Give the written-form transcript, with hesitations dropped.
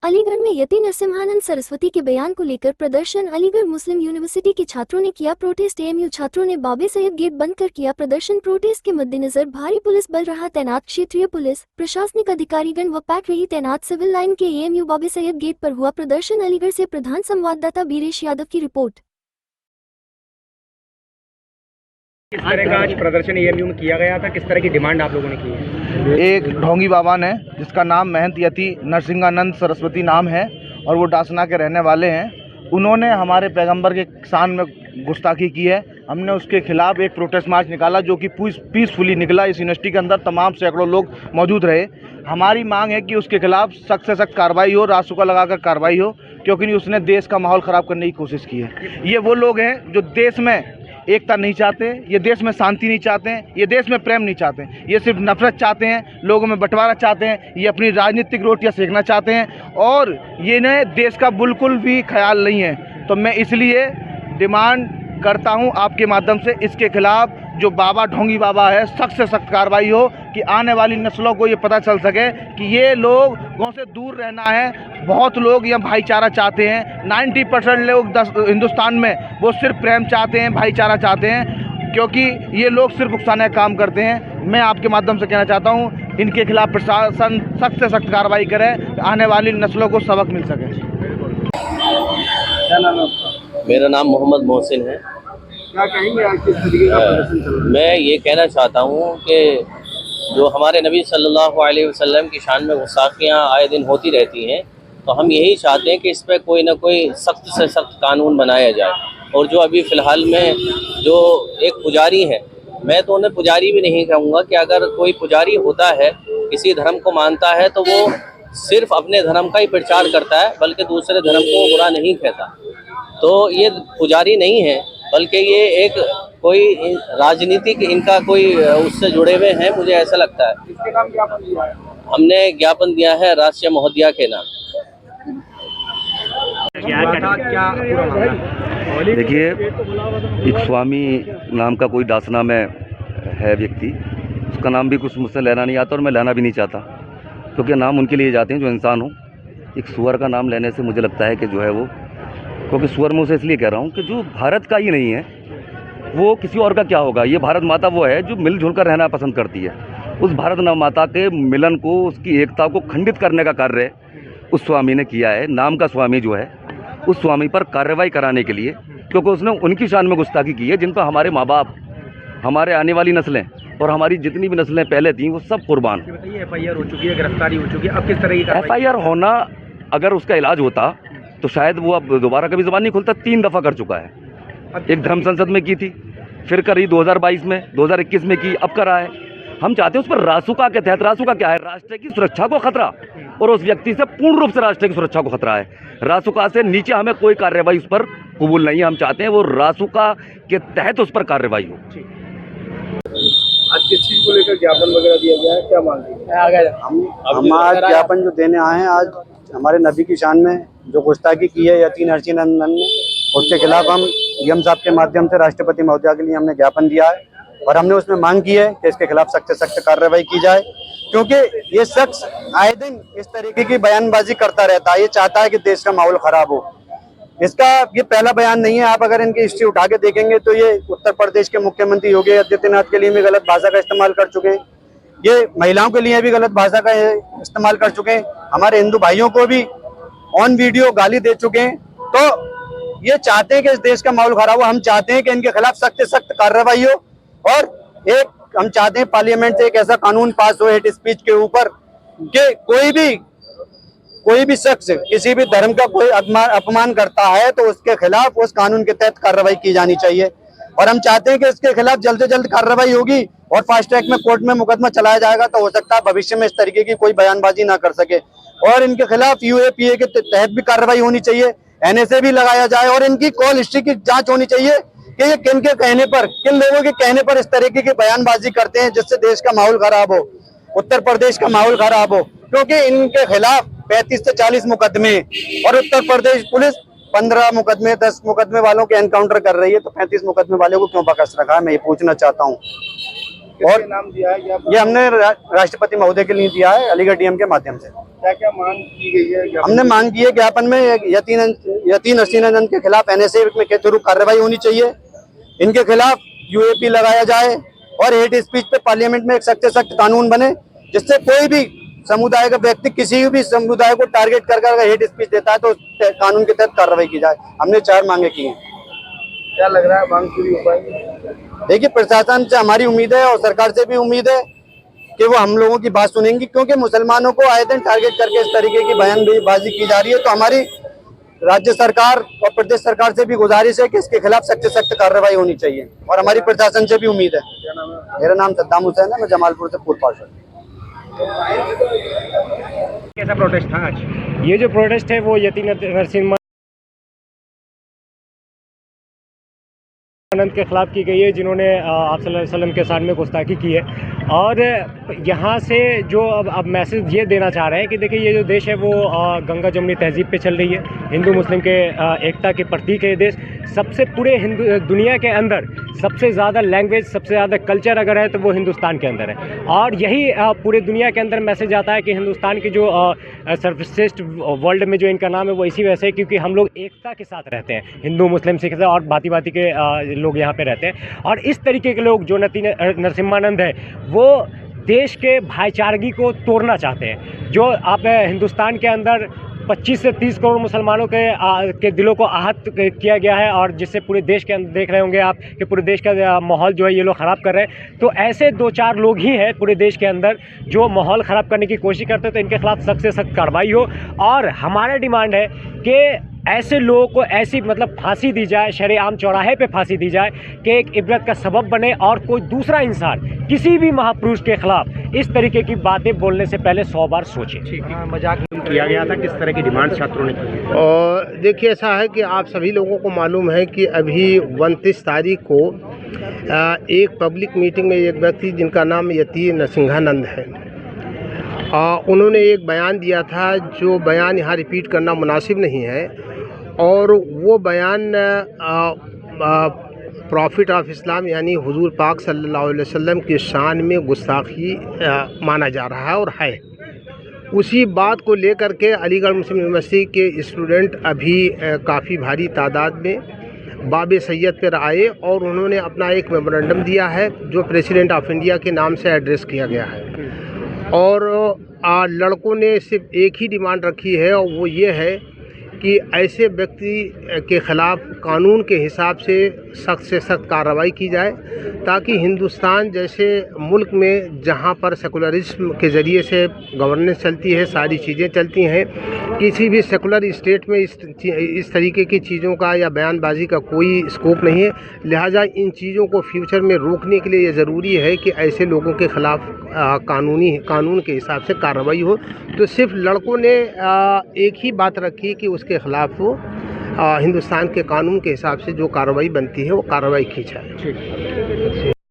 अलीगढ़ में यति नरसिम्हानंद सरस्वती के बयान को लेकर प्रदर्शन। अलीगढ़ मुस्लिम यूनिवर्सिटी के छात्रों ने किया प्रोटेस्ट। एएमयू छात्रों ने बाबे सैयद गेट बंद कर किया प्रदर्शन। प्रोटेस्ट के मद्देनजर भारी पुलिस बल रहा तैनात। क्षेत्रीय पुलिस प्रशासनिक अधिकारीगण व पैक रही तैनात। सिविल लाइन के एएमयू बाबे सैयद गेट पर हुआ प्रदर्शन। अलीगढ़ से प्रधान संवाददाता बीरेश यादव की रिपोर्ट। किस तरह का आज प्रदर्शन एएमयू में किया गया था, किस तरह की डिमांड आप लोगों ने की है? एक ढोंगी बाबा ने, जिसका नाम महंत यति नरसिंहानंद सरस्वती नाम है और वो डासना के रहने वाले हैं, उन्होंने हमारे पैगंबर के शान में गुस्ताखी की है। हमने उसके खिलाफ एक प्रोटेस्ट मार्च निकाला जो कि पीसफुली निकला। इस यूनिवर्सिटी के अंदर तमाम सैकड़ों लोग मौजूद रहे। हमारी मांग है कि उसके खिलाफ सख्त से सख्त कार्रवाई हो, रासुका लगाकर कार्रवाई हो, क्योंकि उसने देश का माहौल ख़राब करने की कोशिश की है। ये वो लोग हैं जो देश में एकता नहीं चाहते, ये देश में शांति नहीं चाहते हैं, ये देश में प्रेम नहीं चाहते हैं, ये सिर्फ नफरत चाहते हैं, लोगों में बंटवारा चाहते हैं, ये अपनी राजनीतिक रोटियां सेकना चाहते हैं और ये न देश का बिल्कुल भी ख्याल नहीं है। तो मैं इसलिए डिमांड करता हूं आपके माध्यम से, इसके खिलाफ जो बाबा ढोंगी बाबा है, सख्त से सख्त कार्रवाई हो कि आने वाली नस्लों को ये पता चल सके कि ये लोग गाँव से दूर रहना है। बहुत लोग यहाँ भाईचारा चाहते हैं। 90% लोग हिंदुस्तान में वो सिर्फ प्रेम चाहते हैं, भाईचारा चाहते हैं, क्योंकि ये लोग सिर्फ उकसाने का काम करते हैं। मैं आपके माध्यम से कहना चाहता हूँ, इनके खिलाफ प्रशासन सख्त से सख्त कार्रवाई करे, आने वाली नस्लों को सबक मिल सके। क्या नाम है आपका? मेरा नाम मोहम्मद मोहसिन है। क्या कहेंगे आज किस तरीके का प्रदर्शन चल रहा है? मैं ये कहना चाहता हूँ कि जो हमारे नबी सल्लल्लाहु अलैहि वसल्लम की शान में गुस्ताखियाँ आए दिन होती रहती हैं, तो हम यही चाहते हैं कि इस पर कोई ना कोई सख्त से सख्त कानून बनाया जाए। और जो अभी फ़िलहाल में जो एक पुजारी है, मैं तो उन्हें पुजारी भी नहीं कहूँगा, कि अगर कोई पुजारी होता है, किसी धर्म को मानता है, तो वो सिर्फ अपने धर्म का ही प्रचार करता है, बल्कि दूसरे धर्म को बुरा नहीं कहता। तो ये पुजारी नहीं है, बल्कि ये एक कोई राजनीतिक इनका कोई उससे जुड़े हुए हैं, मुझे ऐसा लगता है। किसके नाम ज्ञापन दिया है? हमने ज्ञापन दिया है राष्ट्रीय महोदया के नाम। क्या पूरा मामला? देखिए, एक स्वामी नाम का कोई दासना में है व्यक्ति, उसका नाम भी कुछ मुझसे लेना नहीं आता और मैं लेना भी नहीं चाहता, क्योंकि नाम उनके लिए जाते हैं जो इंसान हो। एक सुअर का नाम लेने से मुझे लगता है कि जो है वो, क्योंकि सुअर मैं उसे इसलिए कह रहा हूँ कि जो भारत का ही नहीं है वो किसी और का क्या होगा। ये भारत माता वो है जो मिलजुल कर रहना पसंद करती है। उस भारत माता के मिलन को, उसकी एकता को खंडित करने का कार्य उस स्वामी ने किया है। नाम का स्वामी जो है, उस स्वामी पर कार्रवाई कराने के लिए, क्योंकि उसने उनकी शान में गुस्ताखी की है जिन पर हमारे माँ बाप, हमारे आने वाली नस्लें और हमारी जितनी भी नस्लें पहले थीं वो सब कुर्बान। एफआईआर हो चुकी है, गिरफ्तारी हो चुकी है, अब किस तरह की एफआईआर होना, अगर उसका इलाज होता तो शायद वो अब दोबारा कभी ज़बान नहीं खुलता। 3 दफ़ा कर चुका है। एक धर्म संसद में की थी, फिर करी 2022 में, 2021 में की, अब करा है। हम चाहते हैं उस पर रासुका के तहत, रासुका क्या है, राष्ट्र की सुरक्षा को खतरा, और उस व्यक्ति से पूर्ण रूप से राष्ट्र की सुरक्षा को खतरा है। रासुका से नीचे हमें कोई कार्रवाई उस पर कबूल नहीं है। हम चाहते हैं वो रासुका के तहत उस पर कार्रवाई हो। आज किस चीज को लेकर ज्ञापन वगैरह दिया गया है, क्या मांग रही है? हम आज ज्ञापन जो देने आए हैं, आज हमारे नबी की शान में जो गुस्ताखी की है यति नरसिंहानंद ने, उसके खिलाफ हम डीएम साहब के माध्यम से राष्ट्रपति महोदया के लिए हमने ज्ञापन दिया है और हमने उसमें मांग की है कि इसके खिलाफ सख्त से सख्त कार्रवाई की जाए, क्योंकि ये शख्स आए दिन इस तरीके की बयानबाजी करता रहता है। ये चाहता है कि देश का माहौल खराब हो। इसका ये पहला बयान नहीं है। आप अगर इनकी हिस्ट्री उठा के देखेंगे तो ये उत्तर प्रदेश के मुख्यमंत्री योगी आदित्यनाथ के लिए भी गलत भाषा का इस्तेमाल कर चुके हैं, ये महिलाओं के लिए भी गलत भाषा का इस्तेमाल कर चुके हैं, हमारे हिंदू भाइयों को भी ऑन वीडियो गाली दे चुके हैं। तो ये चाहते हैं कि इस देश का माहौल खराब हो। हम चाहते हैं कि इनके खिलाफ सख्त से सख्त कार्रवाई हो और एक हम चाहते हैं पार्लियामेंट से एक ऐसा कानून पास हो हेट स्पीच के ऊपर कि कोई भी शख्स किसी भी धर्म का कोई अपमान करता है तो उसके खिलाफ उस कानून के तहत कार्रवाई की जानी चाहिए। और हम चाहते हैं कि इसके खिलाफ जल्द से जल्द कार्रवाई होगी और फास्ट ट्रैक में कोर्ट में मुकदमा चलाया जाएगा, तो हो सकता है भविष्य में इस तरीके की कोई बयानबाजी ना कर सके। और इनके खिलाफ यूएपीए के तहत भी कार्रवाई होनी चाहिए, एनएसए भी लगाया जाए और इनकी कॉल हिस्ट्री की जांच होनी चाहिए कि ये किन के कहने पर, किन लोगों के कहने पर इस तरीके की बयानबाजी करते हैं जिससे देश का माहौल खराब हो, उत्तर प्रदेश का माहौल खराब हो। क्योंकि इनके खिलाफ 35 से 40 मुकदमे और उत्तर प्रदेश पुलिस 15 मुकदमे 10 मुकदमे वालों के एनकाउंटर कर रही है, तो 35 मुकदमे वालों को क्यों बकस रखा है, मैं ये पूछना चाहता हूँ। और नाम दिया है ये हमने राष्ट्रपति महोदय के लिए दिया है, अलीगढ़ डीएम के माध्यम से। क्या क्या मांग की गई है? हमने मांग की है ज्ञापन में यतीन नरसिंहानंद के खिलाफ NSA में तुरंत कार्रवाई होनी चाहिए, इनके खिलाफ UAP लगाया जाए और हेट स्पीच पे पार्लियामेंट में एक सख्त से सख्त कानून बने, जिससे कोई भी समुदाय का व्यक्ति किसी भी समुदाय को टारगेट कर अगर हेट स्पीच देता है तो कानून के तहत कार्रवाई की जाए। हमने 4 मांगे की हैं। क्या लग रहा है मांग पूरी हो पाएगी? देखिए, प्रशासन से हमारी उम्मीद है और सरकार से भी उम्मीद है कि वो हम लोगों की बात सुनेंगी, क्योंकि मुसलमानों को आए दिन टारगेट करके इस तरीके की बयानबाजी की जा रही है। तो हमारी राज्य सरकार और प्रदेश सरकार से भी गुजारिश है कि इसके खिलाफ सख्त से सख्त कार्रवाई होनी चाहिए और हमारी प्रशासन से भी उम्मीद है। मेरा नाम सद्दाम हुसैन है, मैं जमालपुर से पूर्व पार्षद। कैसा प्रोटेस्ट था आज? ये जो प्रोटेस्ट है वो यतीन नरसिंहानंद के खिलाफ की गई है, जिन्होंने आप सल्लल्लाहु अलैहि वसल्लम के शान में गुस्ताखी की है। और यहाँ से जो अब मैसेज ये देना चाह रहे हैं कि देखिए, ये जो देश है वो गंगा जमुनी तहजीब पे चल रही है, हिंदू मुस्लिम के एकता के प्रतीक है ये देश। सबसे पूरे दुनिया के अंदर सबसे ज़्यादा लैंग्वेज, सबसे ज़्यादा कल्चर अगर है तो वो हिंदुस्तान के अंदर है। और यही पूरे दुनिया के अंदर मैसेज आता है कि हिंदुस्तान की जो सर्वश्रेष्ठ वर्ल्ड में जो इनका नाम है वो इसी वजह से, क्योंकि हम लोग एकता के साथ रहते हैं, हिंदू मुस्लिम सिख और भांति भांति के लोग यहाँ पे रहते हैं। और इस तरीके के लोग जो नरसिम्हानंद है वो देश के भाईचारगी को तोड़ना चाहते हैं। जो आप हिंदुस्तान के अंदर 25 से 30 करोड़ मुसलमानों के दिलों को आहत किया गया है, और जिससे पूरे देश के अंदर देख रहे होंगे आप कि पूरे देश का माहौल जो है ये लोग ख़राब कर रहे हैं। तो ऐसे 2-4 लोग ही हैं पूरे देश के अंदर जो माहौल ख़राब करने की कोशिश करते हैं। तो इनके खिलाफ सख्त से सख्त कार्रवाई हो, और हमारा डिमांड है कि ऐसे लोगों को ऐसी फांसी दी जाए, शरेआम चौराहे पे फांसी दी जाए कि एक इबरत का सबब बने, और कोई दूसरा इंसान किसी भी महापुरुष के खिलाफ इस तरीके की बातें बोलने से पहले 100 बार सोचे। मजाक किया गया था, किस तरह की डिमांड छात्रों ने की? और देखिए, ऐसा है कि आप सभी लोगों को मालूम है कि अभी 29 तारीख को एक पब्लिक मीटिंग में एक व्यक्ति जिनका नाम यतीन नरसिंहानंद है, उन्होंने एक बयान दिया था, जो बयान यहाँ रिपीट करना मुनासिब नहीं है। और वो बयान प्रॉफिट ऑफ इस्लाम यानी हुजूर पाक सल्लल्लाहु अलैहि वसल्लम की शान में गुस्ताखी माना जा रहा है और है। उसी बात को लेकर के अलीगढ़ मुस्लिम यूनिवर्सिटी के स्टूडेंट अभी काफ़ी भारी तादाद में बाबे सैयद पर आए, और उन्होंने अपना एक मेमोरेंडम दिया है जो प्रेसिडेंट ऑफ इंडिया के नाम से एड्रेस किया गया है। और लड़कों ने सिर्फ एक ही डिमांड रखी है, और वो ये है कि ऐसे व्यक्ति के ख़िलाफ़ कानून के हिसाब से सख्त कार्रवाई की जाए, ताकि हिंदुस्तान जैसे मुल्क में जहां पर सेकुलरिज्म के ज़रिए से गवर्नेंस चलती है, सारी चीज़ें चलती हैं, किसी भी सेकुलर स्टेट में इस तरीके की चीज़ों का या बयानबाजी का कोई स्कोप नहीं है। लिहाजा इन चीज़ों को फ्यूचर में रोकने के लिए ये ज़रूरी है कि ऐसे लोगों के ख़िलाफ़ कानून के हिसाब से कार्रवाई हो। तो सिर्फ लड़कों ने एक ही बात रखी कि उसके ख़िलाफ़ वो हिंदुस्तान के कानून के हिसाब से जो कार्रवाई बनती है वो कार्रवाई की जाए।